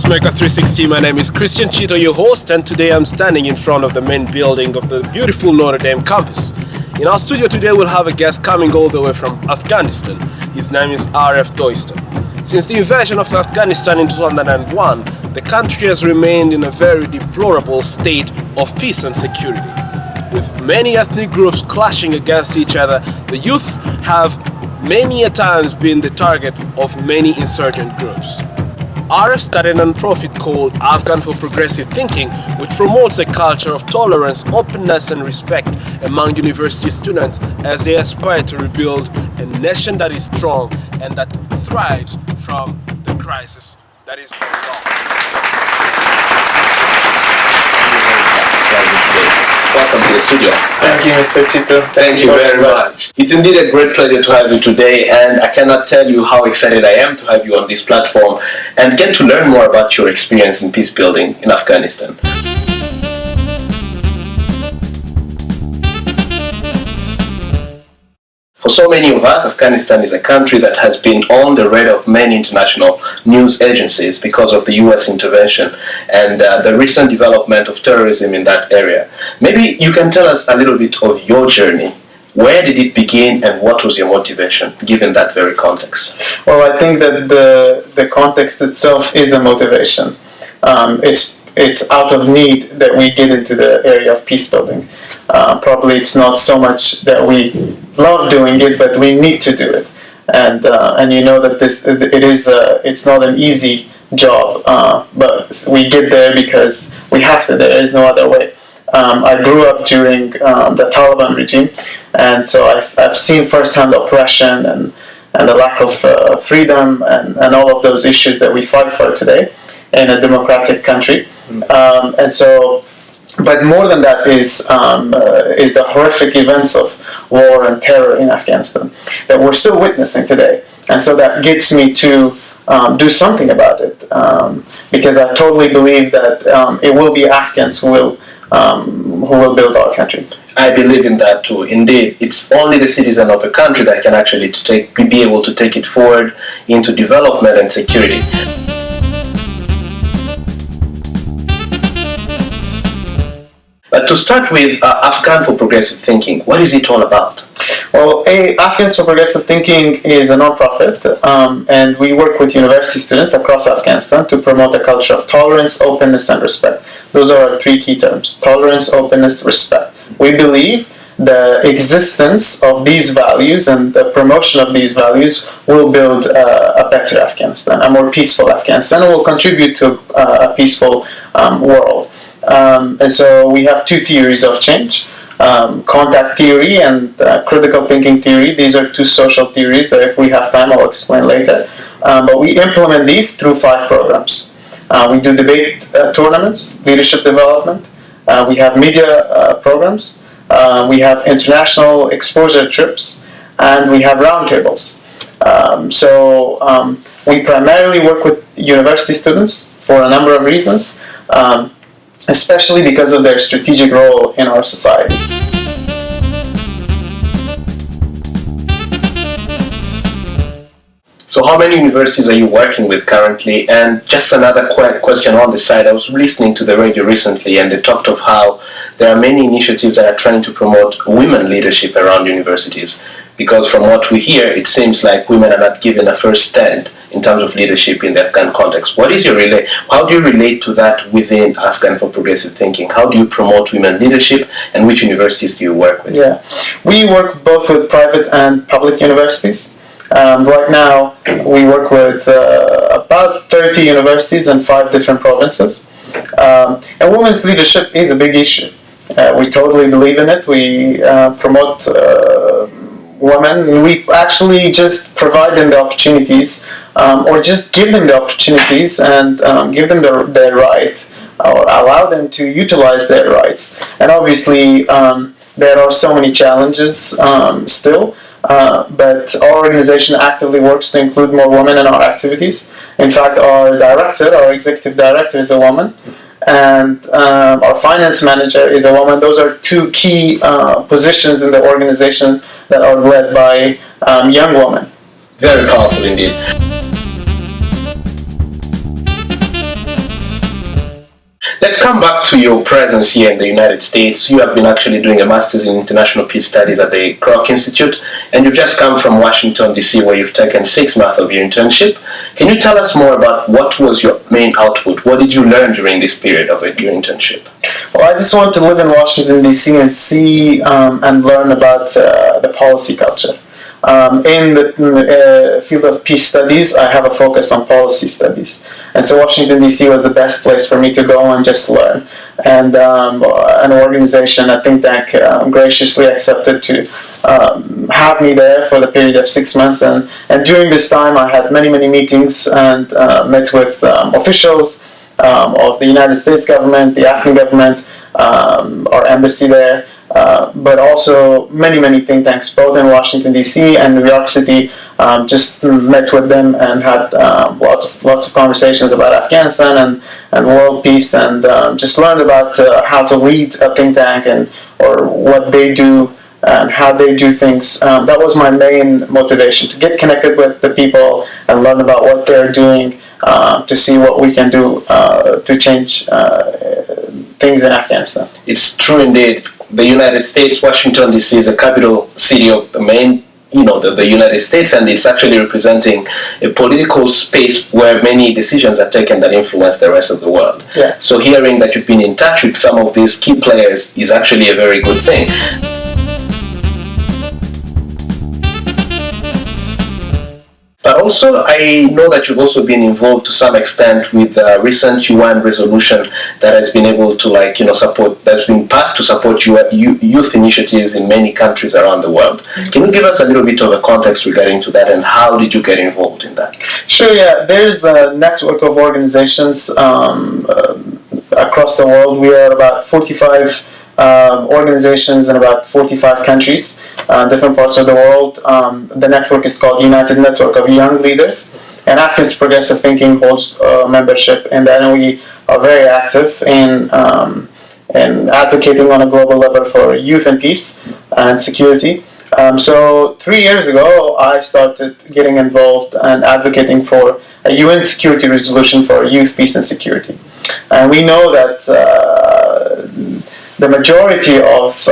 Peacemaker 360. My name is Christian Chito, your host, and today I'm standing in front of the main building of the beautiful Notre Dame campus. In our studio today we'll have a guest coming all the way from Afghanistan. His name is Aref Dostyar. Since the invasion of Afghanistan in 2001, the country has remained in a very deplorable state of peace and security. With many ethnic groups clashing against each other, the youth have many a times been the target of many insurgent groups. Aref started a non-profit called Afghan for Progressive Thinking, which promotes a culture of tolerance, openness and respect among university students as they aspire to rebuild a nation that is strong and that thrives from the crisis that is going on. Welcome to the studio. Thank you, Mr. Chito. Thank you very much. It's indeed a great pleasure to have you today, and I cannot tell you how excited I am to have you on this platform and get to learn more about your experience in peace building in Afghanistan. For so many of us, Afghanistan is a country that has been on the radar of many international news agencies because of the US intervention and the recent development of terrorism in that area. Maybe you can tell us a little bit of your journey. Where did it begin and what was your motivation, given that very context? Well, I think that the context itself is the motivation. It's out of need that we get into the area of peace building. Probably it's not so much that we love doing it, but we need to do it. And you know that it's not an easy job, but we get there because we have to. There is no other way. I grew up during the Taliban regime, and so I've seen firsthand oppression and the lack of freedom and all of those issues that we fight for today in a democratic country. But more than that is the horrific events of war and terror in Afghanistan that we're still witnessing today. And so that gets me to do something about it, because I totally believe that it will be Afghans who will build our country. I believe in that too. Indeed, it's only the citizen of a country that can actually be able to take it forward into development and security. But to start with, Afghan for Progressive Thinking, what is it all about? Well, Afghans for Progressive Thinking is a non-profit, and we work with university students across Afghanistan to promote a culture of tolerance, openness, and respect. Those are our three key terms: tolerance, openness, respect. We believe the existence of these values and the promotion of these values will build a better Afghanistan, a more peaceful Afghanistan, and will contribute to a peaceful world. And so we have two theories of change, contact theory and critical thinking theory. These are two social theories that if we have time I'll explain later. But we implement these through 5 programs. We do debate tournaments, leadership development, we have media programs, we have international exposure trips, and we have roundtables. We primarily work with university students for a number of reasons. Especially because of their strategic role in our society. So how many universities are you working with currently? And just another question on the side, I was listening to the radio recently and they talked of how there are many initiatives that are trying to promote women leadership around universities. Because from what we hear, it seems like women are not given a first stand in terms of leadership in the Afghan context. How do you relate to that within Afghan for Progressive Thinking? How do you promote women leadership and which universities do you work with? Yeah, we work both with private and public universities. Right now, we work with about 30 universities in 5 different provinces. And women's leadership is a big issue. We totally believe in it. We promote women. We actually just provide them the opportunities, or just give them the opportunities and give them their right, or allow them to utilize their rights. And obviously, there are so many challenges still, but our organization actively works to include more women in our activities. In fact, our executive director is a woman, and our finance manager is a woman. Those are 2 key positions in the organization that are led by young women. Very powerful indeed. Let's come back to your presence here in the United States. You have been actually doing a master's in international peace studies at the Kroc Institute, and you've just come from Washington, D.C., where you've taken 6 months of your internship. Can you tell us more about what was your main output? What did you learn during this period of your internship? Well, I just wanted to live in Washington, D.C. and see and learn about the policy culture. In the field of peace studies, I have a focus on policy studies. And so Washington, D.C. was the best place for me to go and just learn. And an organization, a think tank, graciously accepted to have me there for the period of 6 months. And during this time, I had many, many meetings and met with officials of the United States government, the Afghan government, our embassy there. But also many, many think tanks, both in Washington, D.C. and New York City. Just met with them and had lots of conversations about Afghanistan and world peace, and just learned about how to lead a think tank or what they do and how they do things. That was my main motivation, to get connected with the people and learn about what they're doing, to see what we can do to change things in Afghanistan. It's true indeed. The United States, Washington, D.C. is a capital city of the main, the United States, and it's actually representing a political space where many decisions are taken that influence the rest of the world. Yeah. So hearing that you've been in touch with some of these key players is actually a very good thing. But also, I know that you've also been involved to some extent with a recent UN resolution that has been able to, support, that's been passed to support youth initiatives in many countries around the world. Can you give us a little bit of a context regarding to that, and how did you get involved in that? Sure, yeah. There's a network of organizations across the world. We are about 45 organizations in about 45 countries, different parts of the world. The network is called United Network of Young Leaders, and Afghans Progressive Thinking holds membership in that, and we are very active in advocating on a global level for youth and peace and security. So 3 years ago, I started getting involved and advocating for a UN security resolution for youth, peace, and security. And we know that the majority of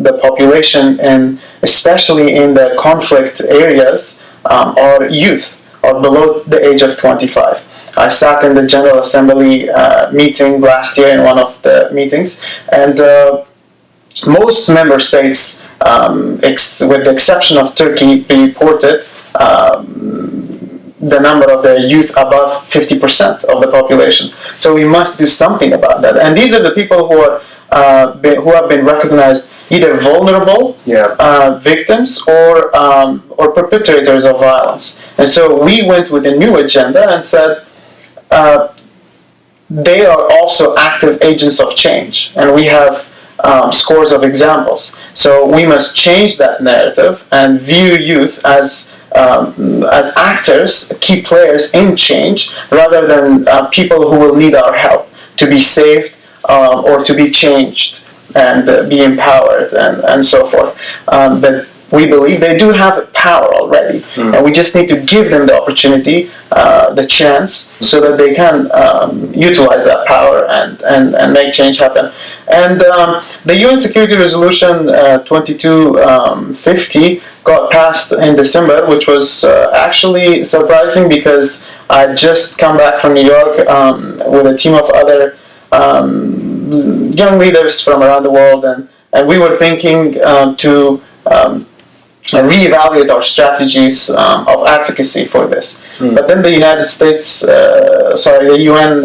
the population, and especially in the conflict areas, are youth, or below the age of 25. I sat in the General Assembly meeting last year, in one of the meetings, and most member states, with the exception of Turkey, reported the number of the youth above 50% of the population. So we must do something about that. And these are the people who have been recognized either vulnerable victims or perpetrators of violence. And so we went with a new agenda and said they are also active agents of change, and we have scores of examples. So we must change that narrative and view youth as actors, key players in change, rather than people who will need our help to be saved or to be changed and be empowered and so forth. But we believe they do have power already, and we just need to give them the opportunity, the chance, so that they can utilize that power and make change happen. And the UN Security Resolution 2250 got passed in December, which was actually surprising, because I had just come back from New York with a team of other young leaders from around the world, and we were thinking to reevaluate our strategies of advocacy for this. But then the the UN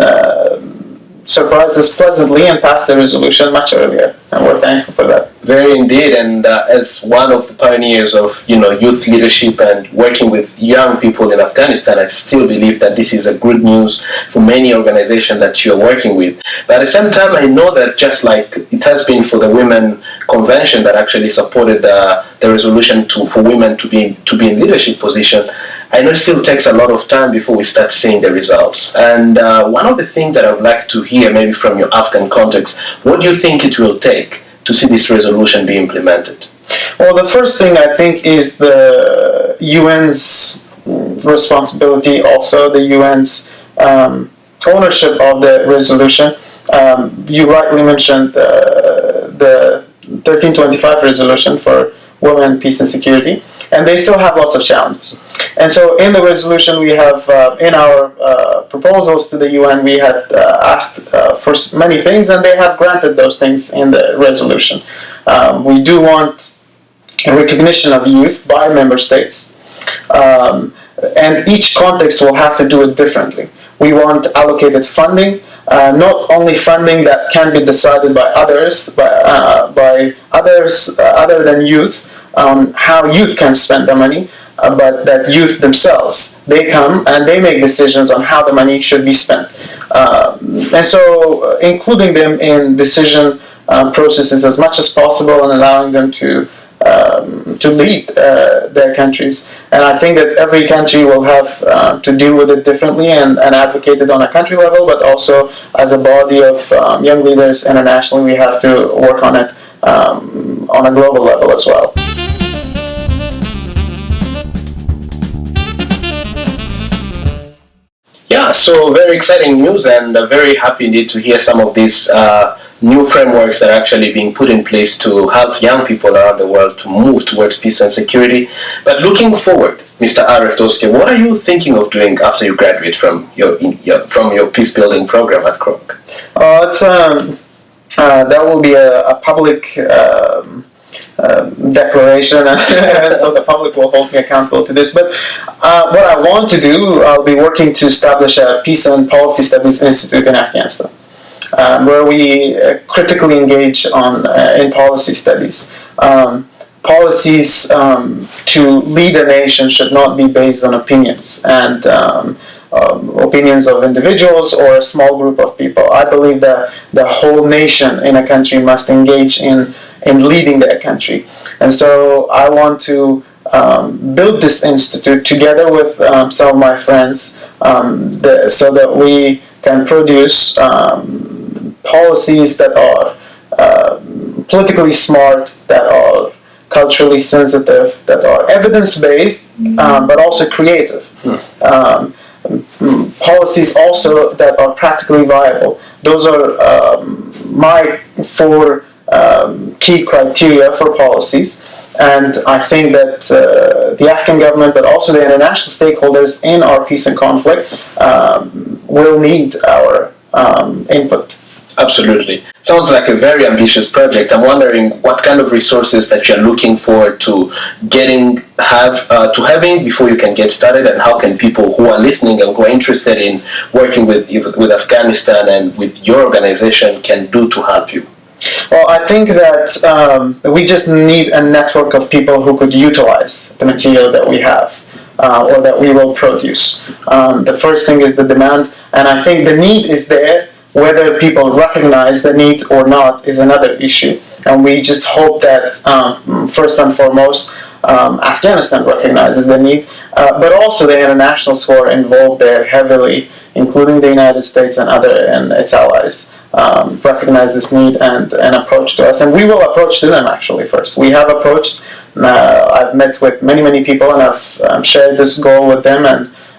surprised us pleasantly and passed the resolution much earlier, and we're thankful for that. Very indeed, and as one of the pioneers of youth leadership and working with young people in Afghanistan, I still believe that this is a good news for many organizations that you're working with. But at the same time, I know that just like it has been for the Women Convention that actually supported the resolution for women to be in leadership position, I know it still takes a lot of time before we start seeing the results. And one of the things that I would like to hear, maybe from your Afghan context, what do you think it will take to see this resolution be implemented? Well, the first thing I think is the UN's responsibility, also the UN's ownership of the resolution. You rightly mentioned the 1325 resolution for women, peace and security, and they still have lots of challenges. And so in the resolution we have, in our proposals to the UN, we had asked for many things, and they have granted those things in the resolution. We do want a recognition of youth by member states, and each context will have to do it differently. We want allocated funding, not only funding that can be decided by others, by others other than youth, how youth can spend the money, but that youth themselves, they come and they make decisions on how the money should be spent. And so including them in decision processes as much as possible and allowing them to lead their countries. And I think that every country will have to deal with it differently and advocate it on a country level, but also as a body of young leaders internationally, we have to work on it on a global level as well. Yeah, so very exciting news, and very happy indeed to hear some of these new frameworks that are actually being put in place to help young people around the world to move towards peace and security. But looking forward, Mr. Aref Dostyar, what are you thinking of doing after you graduate from your peace building program at Kroc? That will be a public declaration, so the public will hold me accountable to this. But what I want to do, I'll be working to establish a Peace and Policy Studies Institute in Afghanistan, where we critically engage in policy studies. Policies to lead a nation should not be based on opinions and opinions of individuals or a small group of people. I believe that the whole nation in a country must engage in leading their country. And so I want to build this institute together with some of my friends so that we can produce policies that are politically smart, that are culturally sensitive, that are evidence-based, but also creative. Policies also that are practically viable. Those are my 4 key criteria for policies, and I think that the Afghan government, but also the international stakeholders in our peace and conflict, will need our input. Absolutely. Sounds like a very ambitious project. I'm wondering what kind of resources that you're looking forward to having before you can get started, and how can people who are listening and who are interested in working with Afghanistan and with your organization can do to help you? Well, I think that we just need a network of people who could utilize the material that we have or that we will produce. The first thing is the demand, and I think the need is there. Whether people recognize the need or not is another issue. And we just hope that, first and foremost, Afghanistan recognizes the need, but also the internationals who are involved there heavily, including the United States and its allies, recognize this need and approach to us. And we will approach to them actually first. We have approached, I've met with many people, and I've shared this goal with them,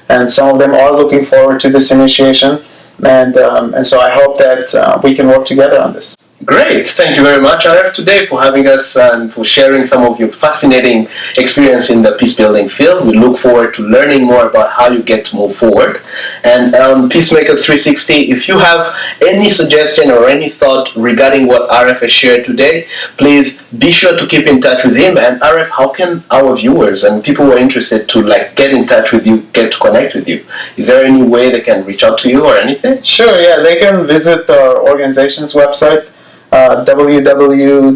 and some of them are looking forward to this initiation. And so I hope that we can work together on this. Great. Thank you very much, Aref, today for having us and for sharing some of your fascinating experience in the peace building field. We look forward to learning more about how you get to move forward. And Peacemaker 360, if you have any suggestion or any thought regarding what Aref has shared today, please be sure to keep in touch with him. And Aref, how can our viewers and people who are interested to get in touch with you, get to connect with you? Is there any way they can reach out to you or anything? Sure, yeah. They can visit our organization's website, www.apt.af,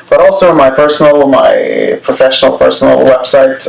but also my professional website,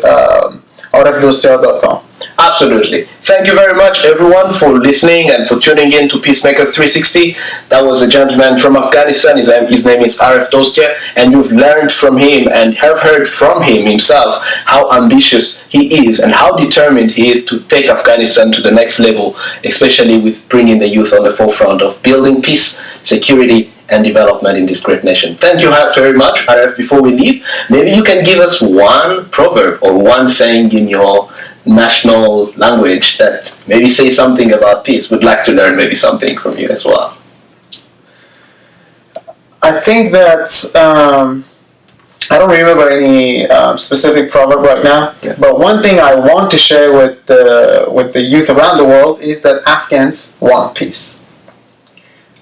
arefdostyar.com. Absolutely. Thank you very much, everyone, for listening and for tuning in to Peacemakers 360. That was a gentleman from Afghanistan. His name is Aref Dostyar, and you've learned from him and have heard from him himself how ambitious he is and how determined he is to take Afghanistan to the next level, especially with bringing the youth on the forefront of building peace, security, and development in this great nation. Thank you very much, Aref. Before we leave, maybe you can give us one proverb or one saying in your national language that maybe say something about peace. Would like to learn maybe something from you as well. I think that I don't remember any specific proverb right now, but one thing I want to share with the youth around the world is that Afghans want peace.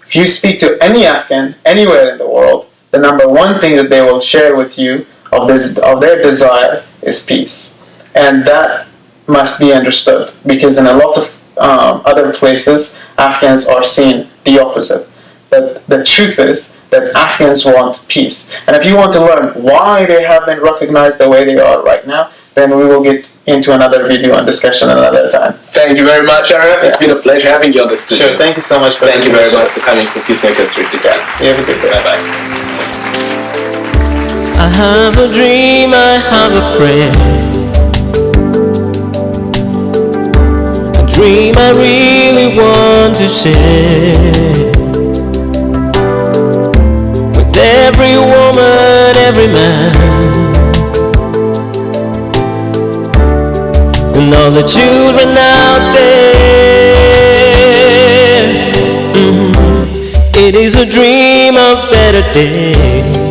If you speak to any Afghan anywhere in the world, the number one thing that they will share with you of their desire is peace, and that must be understood, because in a lot of other places, Afghans are seen the opposite. But the truth is that Afghans want peace. And if you want to learn why they have been recognized the way they are right now, then we will get into another video and discussion another time. Thank you very much, Aref. It's been a pleasure having you on the studio. Sure, thank you so much for Thank you very much for coming for Peacemaker 360. You have a good day. Bye-bye. I have a dream, I have a prayer, a dream I really want to share with every woman, every man, and all the children out there. It is a dream of better days,